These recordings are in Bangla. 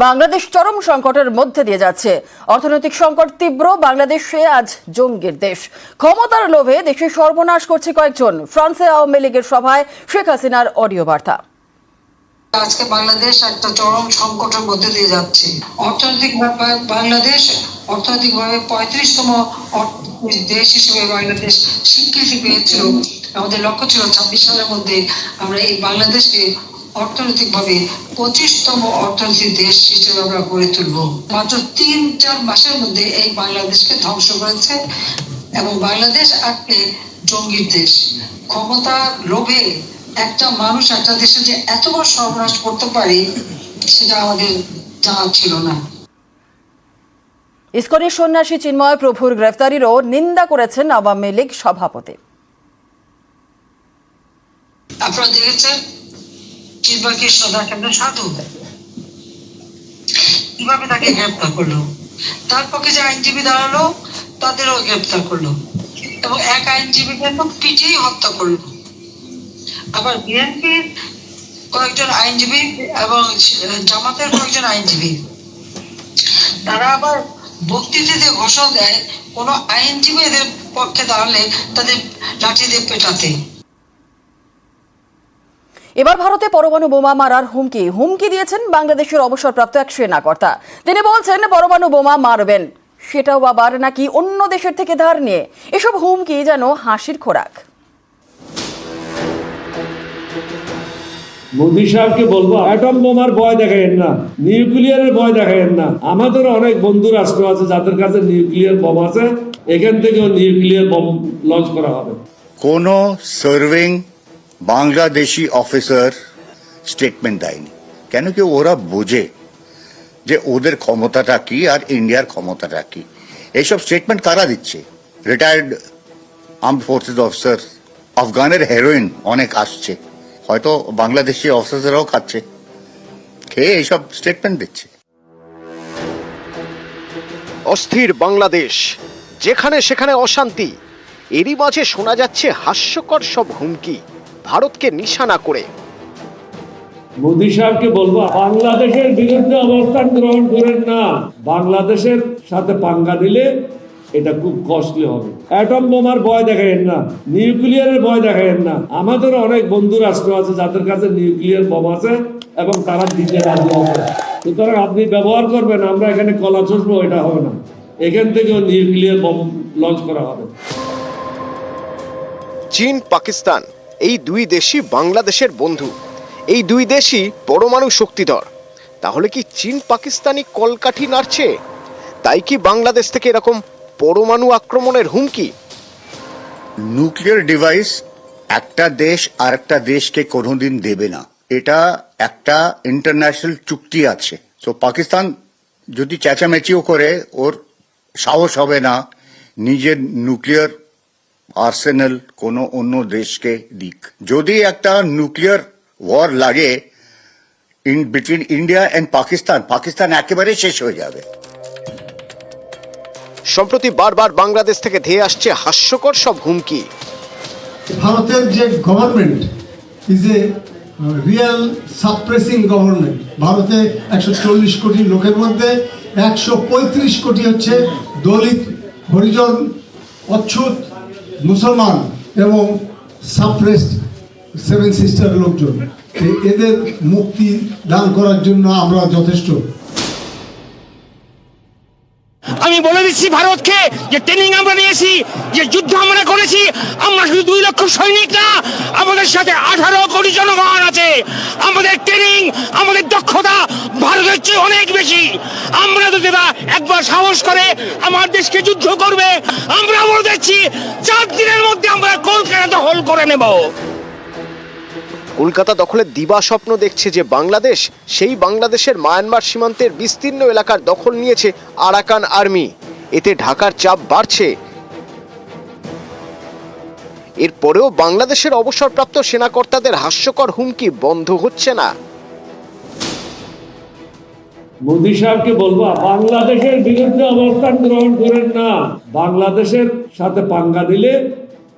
বাংলাদেশ চরম সংকটের মধ্যে দিয়ে যাচ্ছে। অর্থনৈতিক সংকট তীব্র। বাংলাদেশে আজ জঙ্গির দেশ। ক্ষমতার লোভে দেশে সর্বনাশ করছে কয়েকজন। ফ্রান্সে আওয়ামী লীগের সভায় শেখ হাসিনার অডিও বার্তা। আজকে বাংলাদেশ একটা চরম সংকটের মধ্যে দিয়ে যাচ্ছে। বাংলাদেশ অর্থনৈতিকভাবে 35তম দেশ হিসেবে বাংলাদেশ স্বীকৃতি পেয়েছিল। আমাদের লক্ষ্য ছিল 26 সালের মধ্যে আমরা এই বাংলাদেশকে অর্থনৈতিকভাবে 25তম অর্থনৈতিক দেশ হিসেবে আমরা গড়ে তুলব। মাত্র 3-4 মাসের মধ্যে এই বাংলাদেশকে ধ্বংস করেছে এবং বাংলাদেশ আজকে জঙ্গির দেশ। ক্ষমতার লোভে একটা মানুষ একটা দেশে যে এত বড় সর্বনাশ করতে পারে সেটা আমাদের জানা ছিল না। ইসকনের সন্ন্যাসী চিন্ময় প্রভুর গ্রেফতারিরও নিন্দা করেছেন আওয়ামী লীগ সভাপতি। আপনারা দেখেছেন চিন্ময় কৃষ্ণ দাস একটা সাধু, কিভাবে তাকে গ্রেফতার করলো। তার পক্ষে যে আইনজীবী দাঁড়ালো তাদেরও গ্রেফতার করলো এবং এক আইনজীবীকে তো পিটিয়ে হত্যা করলো। আবার বিএনপির কয়েকজন আইনজীবী এবং জামাতের কয়েকজন আইনজীবী তারা আবার বক্তৃতাতে ঘোষণা দেয় কোন আইনজীবী এদের পক্ষে দাঁড়ালে তাদের লাঠি দিয়ে পেটাতে। এবার ভারতে পরমাণু বোমা মারার হুমকি দিয়েছেন বাংলাদেশের অবসরপ্রাপ্ত এক সেনা কর্তা। তিনি বলছেন পরমাণু বোমা মারবেন, সেটাও আবার নাকি অন্য দেশের থেকে ধার নিয়ে। এসব হুমকি যেন হাসির খোরাক। মোদী সাহেবকে বলবো অ্যাটম বোমার ভয় দেখায়েন না, নিউক্লিয়ারের ভয় দেখায়েন না। আমাদের অনেক বন্ধু রাষ্ট্র আছে যাদের কাছে নিউক্লিয়ার বোম আছে, এখান থেকেও নিউক্লিয়ার বোম লঞ্চ করা হবে। কোন সার্ভিং বাংলাদেশি অফিসার স্টেটমেন্ট দেয়নি, কেন কি ওরা বোঝে যে ওদের ক্ষমতাটা কি আর ইন্ডিয়ার ক্ষমতাটা কি। এইসব স্টেটমেন্ট কারা দিচ্ছে? Retired armed forces officer. আফগানের হেরোইন অনেক আসছে, হয়তো বাংলাদেশি অফিসাররাও খাচ্ছে, খেয়ে এইসব স্টেটমেন্ট দিচ্ছে। অস্থির বাংলাদেশ, যেখানে সেখানে অশান্তি। এরই মাঝে শোনা যাচ্ছে হাস্যকর সব হুমকি ভারতকে নিশানা করে। মোদী সাহেবকে বলবো বাংলাদেশের বিরুদ্ধে অবস্থান গ্রহণ করেন না। বাংলাদেশের সাথে পাঙ্গা দিলে এটা খুব কস্টলি হবে। অ্যাটম বোমার ভয় দেখায়েন না, নিউক্লিয়ারের ভয় দেখায়েন না। আমাদের অনেক বন্ধু রাষ্ট্র আছে যাদের কাছে নিউক্লিয়ার বোম আছে এবং তারা দিতে রাজি আছে। সুতরাং আপনি ব্যবহার করবেন, আমরা এখানে কলা চষবো, এটা হবে না। এখান থেকেও নিউক্লিয়ার বোম লঞ্চ করা হবে। চীন পাকিস্তান এই দুই দেশই বাংলাদেশের বন্ধু। এই দুই দেশই পরমাণু শক্তিধর। তাহলে কি চীন পাকিস্তানি কলকাঠি নাড়ছে? তাই কি বাংলাদেশ থেকে এরকম পরমাণু আক্রমণের হুমকি? নিউক্লিয়ার ডিভাইস একটা দেশ আর একটা দেশকে কোনোদিন দেবে না, এটা একটা ইন্টারন্যাশনাল চুক্তি আছে। তো পাকিস্তান যদি চেঁচামেচিও করে, ওর সাহস হবে না নিজের নিউক্লিয়ার আর্সেনাল কোনো অন্য দেশকে দিক। যদি একটা নিউক্লিয়ার ওয়ার লাগে in between India and Pakistan, Pakistan একেবারে শেষ হয়ে যাবে। সম্প্রতি বারবার বাংলাদেশ থেকে ধেয়ে আসছে হাস্যকর সব হুমকি। ভারতের যে government is a real suppressing government. ভারতে 140 কোটি লোকের মধ্যে 135 কোটি হচ্ছে দলিত, হরিজন, অচ্ছুত, মুসলমান এবং সাপ্রেসড 7 সিস্টার লোকজন। এদের মুক্তি দান করার জন্য আমরা যথেষ্ট। আমি বলে দিচ্ছি ভারতকে যে ট্রেনিং আমরা নিয়েছি, যে যুদ্ধ আমরা করেছি, আমরা শুধু 2 লক্ষ সৈনিক না, আমাদের সাথে 18 কোটি জনগণ আছে। আমাদের ট্রেনিং, আমাদের দক্ষতা ভারতের চেয়ে অনেক বেশি। আমরা যদি একবার সাহস করে আমার দেশকে যুদ্ধ করবে, আমরা বলে দিচ্ছি 4 দিনের মধ্যে আমরা কলকাতা দখল করে নেব। কলকাতা দখলের দিবা স্বপ্ন দেখছে যে বাংলাদেশ, সেই বাংলাদেশের মায়ানমার সীমান্তের বিস্তীর্ণ এলাকার দখল নিয়েছে আরাকান আর্মি। এতে ঢাকার চাপ বাড়ছে। এরপরেও বাংলাদেশের অবসরপ্রাপ্ত সেনাকর্তাদের হাস্যকর হুমকি বন্ধ হচ্ছে না। মোদী সাহেবকে বলবো বাংলাদেশের বিরুদ্ধে অবস্থান গ্রহণ করেন না। বাংলাদেশের সাথে পাঙ্গা দিলে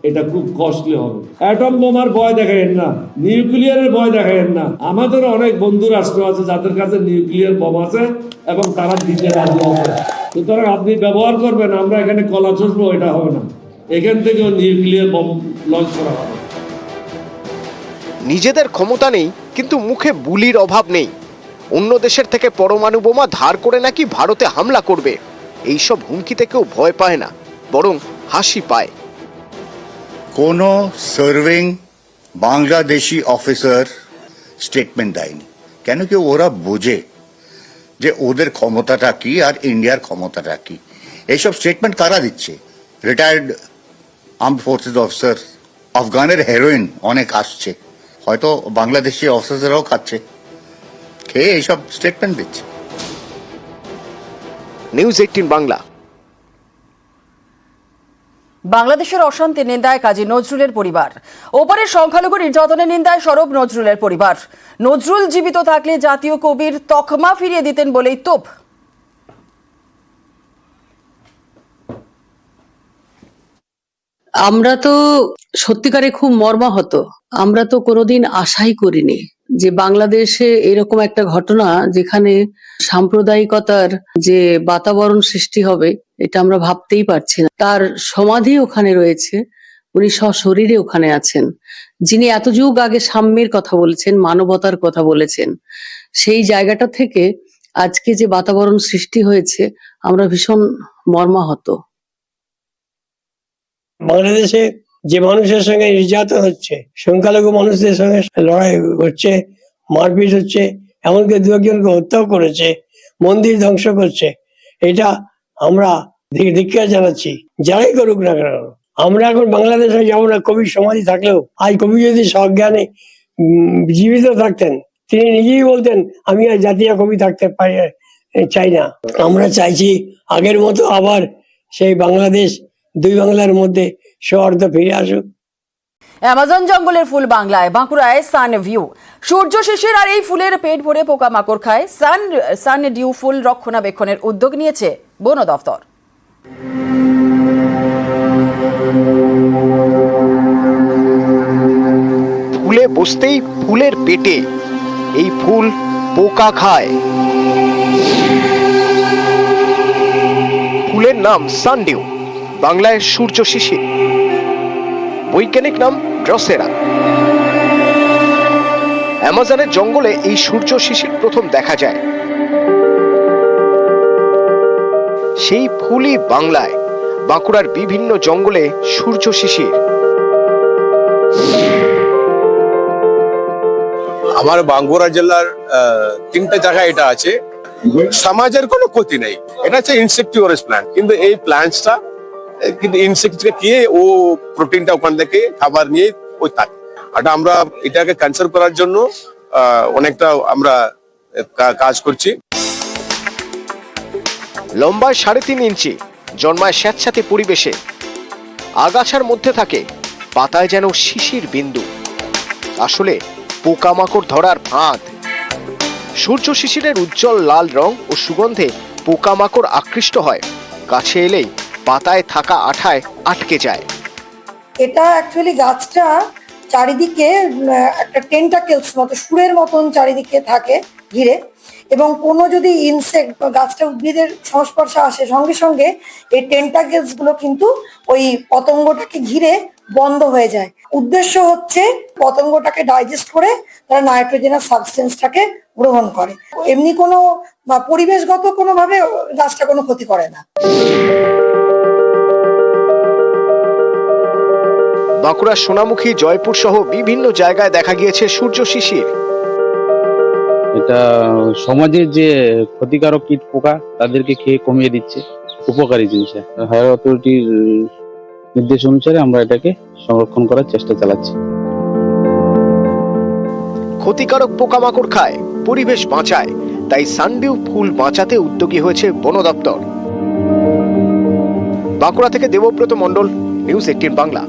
এটা খুব কস্টলি হবে। অ্যাটম বোমার ভয় দেখাইেন না, নিউক্লিয়ারের ভয় দেখাইেন না। আমাদের অনেক বন্ধু রাষ্ট্র আছে যাদের কাছে নিউক্লিয়ার বোম আছে এবং তারা দিতে রাজি আছে। সুতরাং আপনি ব্যবহার করবেন, আমরা এখানে কলা চষবো, এটা হবে না। এখান থেকেও নিউক্লিয়ার বোম লঞ্চ করা হবে। নিজেদের ক্ষমতা নেই, কিন্তু মুখে বুলির অভাব নেই। অন্য দেশের থেকে পরমাণু বোমা ধার করে নাকি ভারতে হামলা করবে, এইসব হুমকিতে কেউ ভয় পায় না, বরং হাসি পায়। কোনো সার্ভিং বাংলাদেশি অফিসার স্টেটমেন্ট দেয়নি, কেন কি ওরা বোঝে যে ওদের ক্ষমতাটা কি আর ইন্ডিয়ার ক্ষমতাটা কি। এইসব স্টেটমেন্ট কারা দিচ্ছে? Retired armed forces officer. আফগানের হেরোইন অনেক আসছে, হয়তো বাংলাদেশি অফিসাররাও খাচ্ছে, খেয়ে এইসব স্টেটমেন্ট দিচ্ছে। নিউজ 18 বাংলা। বাংলাদেশের অশান্তি নিন্দায় কাজী নজরুলের পরিবার। ওপারের সংখ্যালঘু নির্যাতনের নিন্দায় সরব নজরুলের পরিবার। নজরুল জীবিত থাকলে জাতীয় কবির তকমা ফিরিয়ে দিতেন বলেই তোপ। আমরা তো সত্যিকারে খুব মর্মাহত। আমরা তো কোনোদিন আশাই করিনি যে বাংলাদেশে এরকম একটা ঘটনা, যেখানে সাম্প্রদায়িকতার যে বাতাবরণ সৃষ্টি হবে, এটা আমরা ভাবতেই পারছি না। তার সমাধি ওখানে রয়েছে, উনি সশরীরে ওখানে আছেন, যিনি এত যুগ আগে সাম্যের কথা বলেছেন, মানবতার কথা বলেছেন। সেই জায়গাটা থেকে আজকে যে বাতাবরণ সৃষ্টি হয়েছে, আমরা ভীষণ মর্মাহত। বাংলাদেশে যে মানুষের সঙ্গে নির্যাতন হচ্ছে, সংখ্যালঘু মানুষদের সঙ্গে লড়াই হচ্ছে, মারপিট হচ্ছে, এমনকি দু একজনকে হত্যাও করেছে, মন্দির ধ্বংস করছে, এটা আমরা ধিক্কার জানাচ্ছি, যারাই করুক না কেন। আমরা এখন বাংলাদেশে যাবো না। কবির সমাধি থাকলেও, আজ কবি যদি সজ্ঞানে জীবিত থাকতেন, তিনি নিজেই বলতেন আমি আর জাতীয় কবি থাকতে চাই না। আমরা চাইছি আগের মতো আবার সেই বাংলাদেশ, দুই বাংলার মধ্যে সৌহার্দ্য ফিরে আসুক। অ্যামাজন জঙ্গলের ফুল বাংলায়, বাঁকুড়ায় সান ভিউ। সূর্য শিশির আর এই ফুলের পেট ভরে পোকামাকড় খায়। সান ডিউ ফুল রক্ষণাবেক্ষণের উদ্যোগ নিয়েছে বন দফতর। ফুলে বসতেই ফুলের পেটে এই ফুল পোকা খায়। ফুলের নাম সানডিউ, বাংলায় সূর্য শিশির, বৈজ্ঞানিক নাম ড্রসেরা। অ্যামাজনের জঙ্গলে এই সূর্য শিশির প্রথম দেখা যায়। সেই ফুলই বাংলায়, বাঁকুড়ার বিভিন্ন জঙ্গলে সূর্য শিশির। আমার বাঁকুড়া জেলার 3টা জায়গায় এটা আছে। সমাজের কোনো ক্ষতি নেই, এটা হচ্ছে ইনসেক্টিভোরাস প্ল্যান্ট, কিন্তু এই প্ল্যান্টসটা কিন্তু ইনসেক্টকে খেয়ে ও প্রোটিনটা ওখান থেকে খাবার নিয়ে ওই থাকে। আর আমরা এটাকে কনসার্ভ করার জন্য অনেকটা আমরা কাজ করছি। লম্বায় 3.5 ইঞ্চি, জন্মায় স্যাঁতস্যাঁতে পরিবেশে, আগাছার মধ্যে থাকে, পাতায় যেন শিশির বিন্দু। আসলে পোকামাকড় ধরার ফাঁদ। সূর্য শিশিরের উজ্জ্বল লাল রং ও সুগন্ধে পোকামাকড় আকৃষ্ট হয়, কাছে এলেই পাতায় থাকা আঠায় আটকে যায়। এটা অ্যাকচুয়ালি গাছটা চারিদিকে একটা টেন্টাকেলস মতো, সুরের মতন চারিদিকে থাকে ঘিরে, এবং কোনো যদি ইনসেক্ট বা গাছটা উদ্ভিদের সংস্পর্শে আসে, সঙ্গে সঙ্গে এই টেন্টাকেলস গুলো কিন্তু ওই পতঙ্গটাকে ঘিরে বন্ধ হয়ে যায়। উদ্দেশ্য হচ্ছে পতঙ্গটাকে ডাইজেস্ট করে তারা নাইট্রোজেনাস সাবস্টেন্সটাকে গ্রহণ করে। এমনি কোনো বা পরিবেশগত কোনোভাবে গাছটা কোনো ক্ষতি করে না। বাঁকুড়ার সোনামুখী, জয়পুর সহ বিভিন্ন জায়গায় দেখা গিয়েছে সূর্য শিশির। এটা সমাজের যে ক্ষতিকারক কীট পোকা তাদেরকে খেয়ে কমিয়ে দিচ্ছে, উপকারী জিনিস। হায়ার অথরিটির নির্দেশ অনুসারে আমরা এটাকে সংরক্ষণ করার চেষ্টা চালাচ্ছি। ক্ষতিকারক পোকামাকড় খায়, পরিবেশ বাঁচায়, তাই সানডিউ ফুল বাঁচাতে উদ্যোগী হয়েছে বন দপ্তর। বাঁকুড়া থেকে দেবব্রত মণ্ডল, নিউজ 18 বাংলা।